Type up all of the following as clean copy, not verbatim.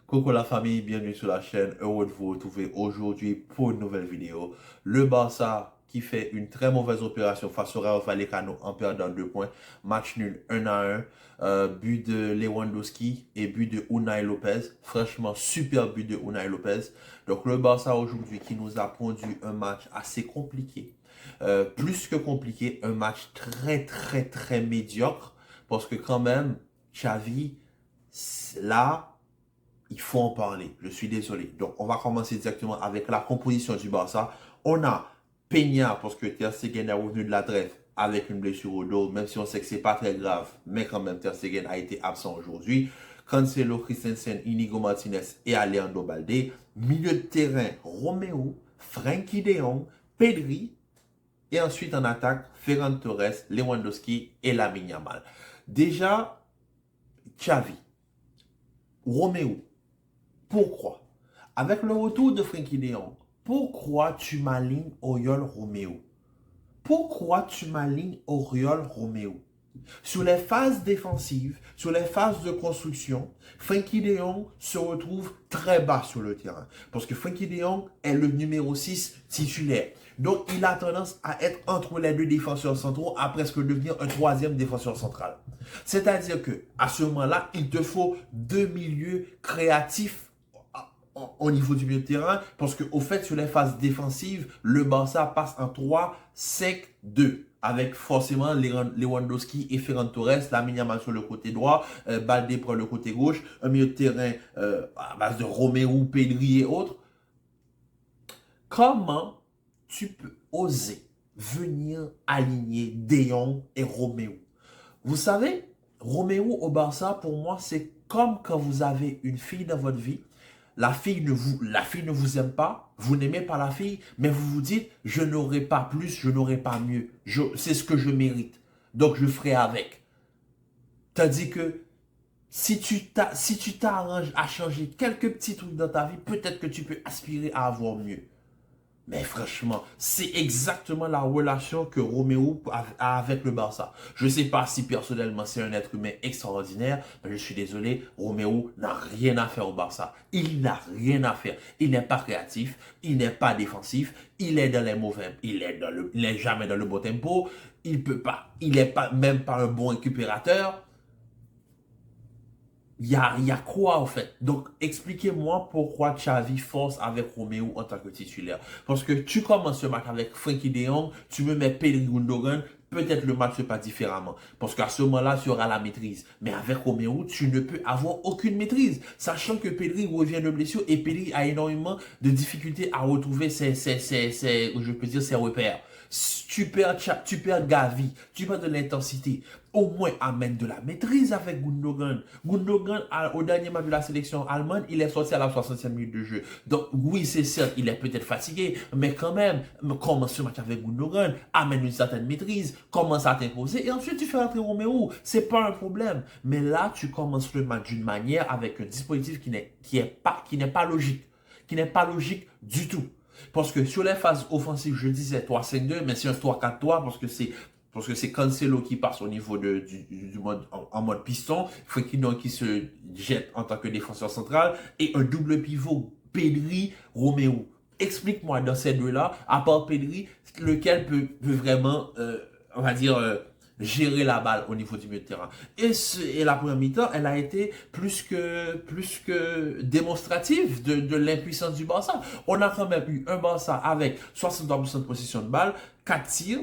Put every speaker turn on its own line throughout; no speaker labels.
Coucou la famille, bienvenue sur la chaîne. Heureux de vous retrouver aujourd'hui pour une nouvelle vidéo. Le Barça qui fait une très mauvaise opération face au Rayo Vallecano en perdant 2 points. Match nul 1-1. But de Lewandowski et but de Unai Lopez. Franchement, super but de Unai Lopez. Donc le Barça aujourd'hui qui nous a pondu un match assez compliqué. Plus que compliqué, un match très médiocre. Parce que quand même, Xavi, là, il faut en parler. Je suis désolé. Donc, on va commencer directement avec la composition du Barça. On a Peña, parce que Ter Stegen est revenu de la trêve avec une blessure au dos, même si on sait que c'est pas très grave, mais quand même, Ter Stegen a été absent aujourd'hui. Cancelo, Christensen, Inigo Martinez et Alejandro Balde. Milieu de terrain, Romeo, Frenkie de Jong, Pedri. Et ensuite, en attaque, Ferran Torres, Lewandowski et Lamine Yamal. Déjà, Xavi, Romeo, pourquoi? Avec le retour de Frenkie de Jong, pourquoi tu m'alignes Oriol Romeo? Pourquoi tu m'alignes Oriol Romeo? Sur les phases défensives, sur les phases de construction, Frenkie de Jong se retrouve très bas sur le terrain. Parce que Frenkie de Jong est le numéro 6 titulaire. Donc, il a tendance à être entre les deux défenseurs centraux, à presque devenir un troisième défenseur central. C'est-à-dire que à ce moment-là, il te faut deux milieux créatifs au niveau du milieu de terrain, parce qu'au fait, sur les phases défensives, le Barça passe en 3-5-2, avec forcément Lewandowski et Ferran Torres, Lamine Yamal sur le côté droit, Balde prend le côté gauche, un milieu de terrain à base de Romero, Pedri et autres. Comment tu peux oser venir aligner De Jong et Romeo? Vous savez, Romeo au Barça, pour moi, c'est comme quand vous avez une fille dans votre vie. La fille ne vous aime pas, vous n'aimez pas la fille, mais vous vous dites, je n'aurai pas plus, je n'aurai pas mieux. C'est ce que je mérite. Donc, je ferai avec. Tandis que si tu t'arranges à changer quelques petits trucs dans ta vie, peut-être que tu peux aspirer à avoir mieux. Mais franchement, c'est exactement la relation que Romeo a avec le Barça. Je ne sais pas si personnellement c'est un être humain extraordinaire, mais je suis désolé, Romeo n'a rien à faire au Barça. Il n'a rien à faire. Il n'est pas créatif, il n'est pas défensif, il est dans les mauvais, il est jamais dans le bon tempo, il peut pas, il n'est pas même pas un bon récupérateur. Il y a quoi en fait? Donc expliquez-moi pourquoi Xavi force avec Romeo en tant que titulaire. Parce que tu commences ce match avec Frenkie de Jong, tu me mets Pedri Gundogan, peut-être le match se passe différemment. Parce qu'à ce moment-là, tu auras la maîtrise. Mais avec Romeo, tu ne peux avoir aucune maîtrise. Sachant que Pedri revient de blessure et Pedri a énormément de difficultés à retrouver je peux dire, ses repères. Tu perds Gavi, tu perds de l'intensité. Au moins, amène de la maîtrise avec Gundogan. Gundogan, au dernier match de la sélection allemande, il est sorti à la 60e minute de jeu. Donc, oui, c'est certes, il est peut-être fatigué, mais quand même, commence ce match avec Gundogan, amène une certaine maîtrise, commence à t'imposer, et ensuite tu fais entrer Romeo. C'est pas un problème. Mais là, tu commences le match d'une manière avec un dispositif qui n'est pas logique. Qui n'est pas logique du tout. Parce que sur les phases offensives, je disais 3-5-2, mais c'est un 3-4-3 parce que c'est Cancelo qui passe au niveau du mode, en mode piston, Fekino qui se jette en tant que défenseur central, et un double pivot Pedri-Romeo. Explique-moi dans ces deux-là, à part Pedri, lequel peut vraiment, on va dire, gérer la balle au niveau du milieu de terrain. Et la première mi-temps, elle a été plus que démonstrative de l'impuissance du Barça. On a quand même eu un Barça avec 63% de possession de balle, 4 tirs,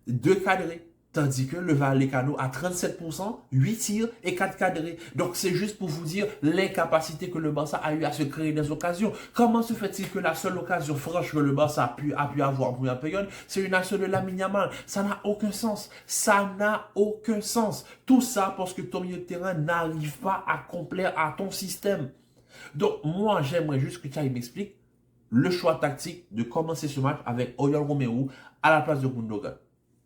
2 cadrés. Tandis que le Vallecano a 37%, 8 tirs et 4 cadrés. Donc c'est juste pour vous dire l'incapacité que le Barça a eu à se créer des occasions. Comment se fait-il que la seule occasion franche que le Barça a pu avoir en première période, c'est une action de Lamine Yamal? Ça n'a aucun sens. Ça n'a aucun sens. Tout ça parce que ton milieu de terrain n'arrive pas à complaire à ton système. Donc moi j'aimerais juste que tu m'expliques le choix tactique de commencer ce match avec Oriol Romeo à la place de Gundogan.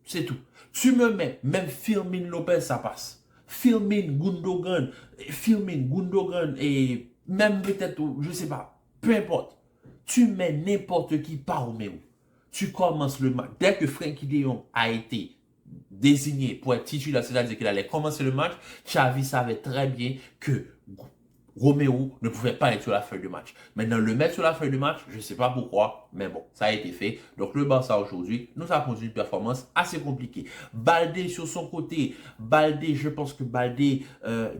C'est tout. Tu me mets, même Firmin Lopez, ça passe. Firmin, Gundogan et même peut-être, je sais pas, peu importe. Tu mets n'importe qui par Romeo. Tu commences le match. Dès que Frenkie de Jong a été désigné pour être titulaire, c'est-à-dire qu'il allait commencer le match, Xavi savait très bien que Roméo ne pouvait pas être sur la feuille de match. Maintenant, le mettre sur la feuille de match, je ne sais pas pourquoi, mais bon, ça a été fait. Donc, le Barça aujourd'hui nous a produit une performance assez compliquée. Baldé sur son côté, Baldé, je pense que Baldé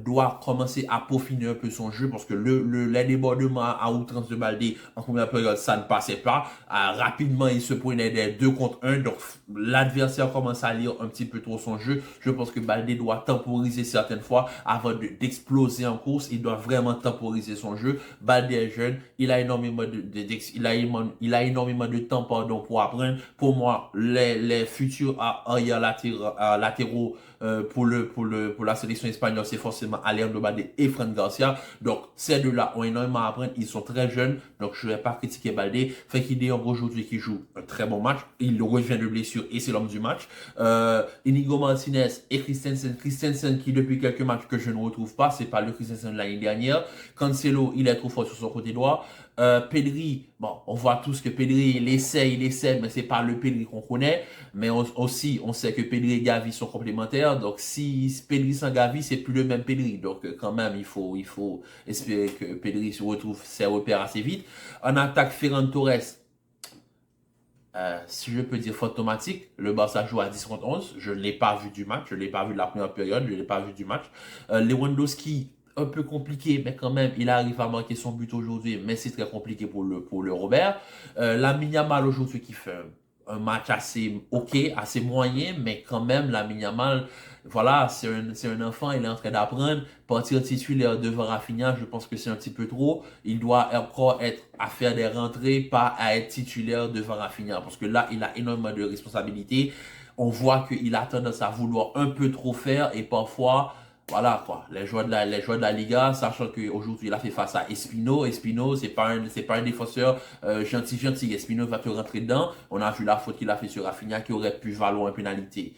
doit commencer à peaufiner un peu son jeu parce que les débordements à outrance de Baldé en première période, ça ne passait pas. Rapidement, il se prenait des 2 contre 1. Donc, l'adversaire commence à lire un petit peu trop son jeu. Je pense que Baldé doit temporiser certaines fois avant d'exploser en course. Il doit vraiment temporiser son jeu. Baldé est jeune, il a énormément il a énormément de temps pour apprendre. Pour moi, les futurs arrière latéraux pour la sélection espagnole, c'est forcément Alejandro Baldé et Fran Garcia. Donc, ces deux-là ont énormément à apprendre. Ils sont très jeunes, donc je ne vais pas critiquer Baldé. Frenkie de Jong aujourd'hui qui joue un très bon match. Il revient de blessure et c'est l'homme du match. Inigo Martinez et Christensen. Christensen qui depuis quelques matchs que je ne retrouve pas, c'est pas le Christensen de l'année dernière. Cancelo, il est trop fort sur son côté droit. Pedri, bon, on voit tous que Pedri, il essaie, mais c'est pas le Pedri qu'on connaît. Mais aussi, on sait que Pedri et Gavi sont complémentaires. Donc, si Pedri sans Gavi, c'est plus le même Pedri. Donc, quand même, il faut espérer que Pedri se retrouve ses repères assez vite. En attaque, Ferran Torres, si je peux dire fantomatique, le Barça joue à 10 contre 11. Je ne l'ai pas vu du match. Je ne l'ai pas vu de la première période. Je ne l'ai pas vu du match. Lewandowski, un peu compliqué, mais quand même, il arrive à marquer son but aujourd'hui. Mais c'est très compliqué pour le Robert. Lamine Yamal aujourd'hui qui fait un match assez ok, assez moyen, mais quand même, Lamine Yamal, voilà, c'est un enfant, il est en train d'apprendre. Partir titulaire devant Rafinha, je pense que c'est un petit peu trop. Il doit encore être à faire des rentrées, pas à être titulaire devant Rafinha. Parce que là, il a énormément de responsabilités. On voit qu'il a tendance à vouloir un peu trop faire et parfois, voilà quoi, les joueurs de la Liga, sachant qu'aujourd'hui il a fait face à Espino. Espino, c'est pas un défenseur gentil. Espino va te rentrer dedans. On a vu la faute qu'il a fait sur Rafinha qui aurait pu valoir un pénalité.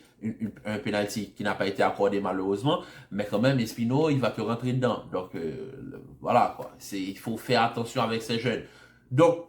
Un penalty qui n'a pas été accordé malheureusement, mais quand même Espino il va te rentrer dedans. Donc voilà quoi, il faut faire attention avec ces jeunes. Donc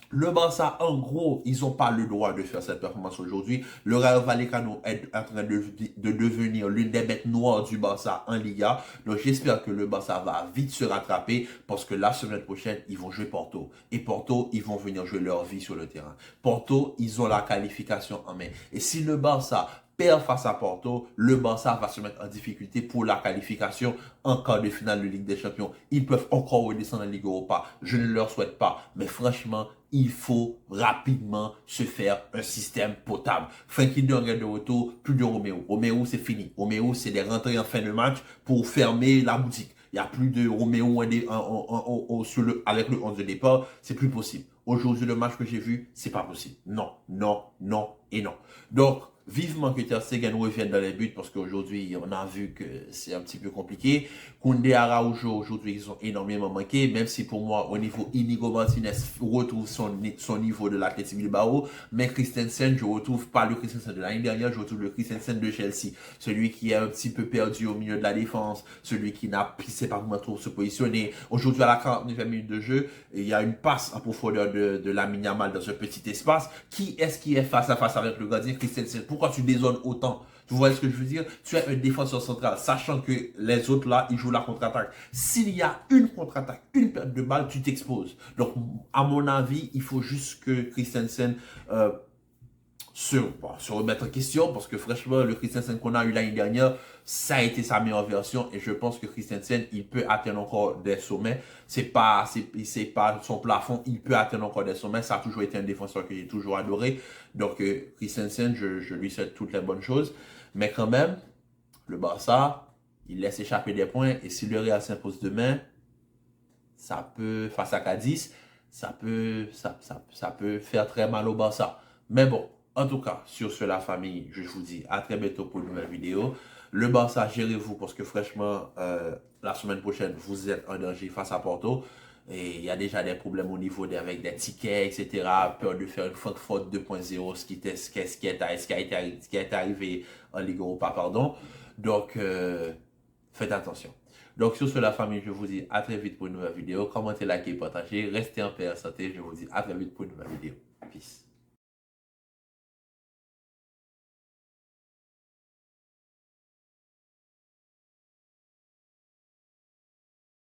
le Barça, en gros, ils n'ont pas le droit de faire cette performance aujourd'hui. Le Rayo Vallecano est en train de devenir l'une des bêtes noires du Barça en Liga. Donc j'espère que le Barça va vite se rattraper parce que la semaine prochaine, ils vont jouer Porto. Et Porto, ils vont venir jouer leur vie sur le terrain. Porto, ils ont la qualification en main. Et si le Barça perd face à Porto, le Barça va se mettre en difficulté pour la qualification en quart de finale de Ligue des Champions. Ils peuvent encore redescendre en Ligue Europa. Je ne leur souhaite pas. Mais franchement, il faut rapidement se faire un système potable. Frenkie de Jong est de retour, plus de Roméo. Roméo, c'est fini. Roméo, c'est des rentrées en fin de match pour fermer la boutique. Il n'y a plus de Roméo avec le 11 de départ. C'est plus possible. Aujourd'hui, le match que j'ai vu, c'est pas possible. Non, non, non et non. Donc, vivement que Ter Stegen revienne dans les buts parce qu'aujourd'hui, on a vu que c'est un petit peu compliqué. Koundé, Araujo, aujourd'hui, ils ont énormément manqué, même si pour moi, au niveau Inigo Martinez retrouve son niveau de l'Athletic Bilbao, mais Christensen, je retrouve pas le Christensen de l'année dernière, je retrouve le Christensen de Chelsea. Celui qui est un petit peu perdu au milieu de la défense, celui qui ne sait pas comment trop se positionner. Aujourd'hui, à la 49e minute de jeu, il y a une passe en profondeur de Lamine Yamal dans un petit espace. Qui est-ce qui est face à face avec le gardien Christensen? Pourquoi tu dézones autant? Tu vois ce que je veux dire? Tu es un défenseur central, sachant que les autres là, ils jouent la contre-attaque. S'il y a une contre-attaque, une perte de balle, tu t'exposes. Donc, à mon avis, il faut juste que Christensen se remettre en question, parce que franchement, le Christensen qu'on a eu l'année dernière, ça a été sa meilleure version, et je pense que Christensen, il peut atteindre encore des sommets. C'est pas son plafond, il peut atteindre encore des sommets. Ça a toujours été un défenseur que j'ai toujours adoré. Donc, Christensen, je lui souhaite toutes les bonnes choses. Mais quand même, le Barça, il laisse échapper des points, et si le Real s'impose demain, ça peut, face à Cadiz, ça peut faire très mal au Barça. Mais bon, en tout cas, sur ce, la famille, je vous dis à très bientôt pour une nouvelle vidéo. Le Barça, gérez-vous parce que franchement, la semaine prochaine, vous êtes en danger face à Porto. Et il y a déjà des problèmes au niveau avec des tickets, etc. Peur de faire une Francfort 2.0, ce qui est arrivé en Ligue Europa, pardon. Donc, faites attention. Donc, sur ce, la famille, je vous dis à très vite pour une nouvelle vidéo. Commentez, likez, partagez. Restez en paix et en santé. Je vous dis à très vite pour une nouvelle vidéo. Peace.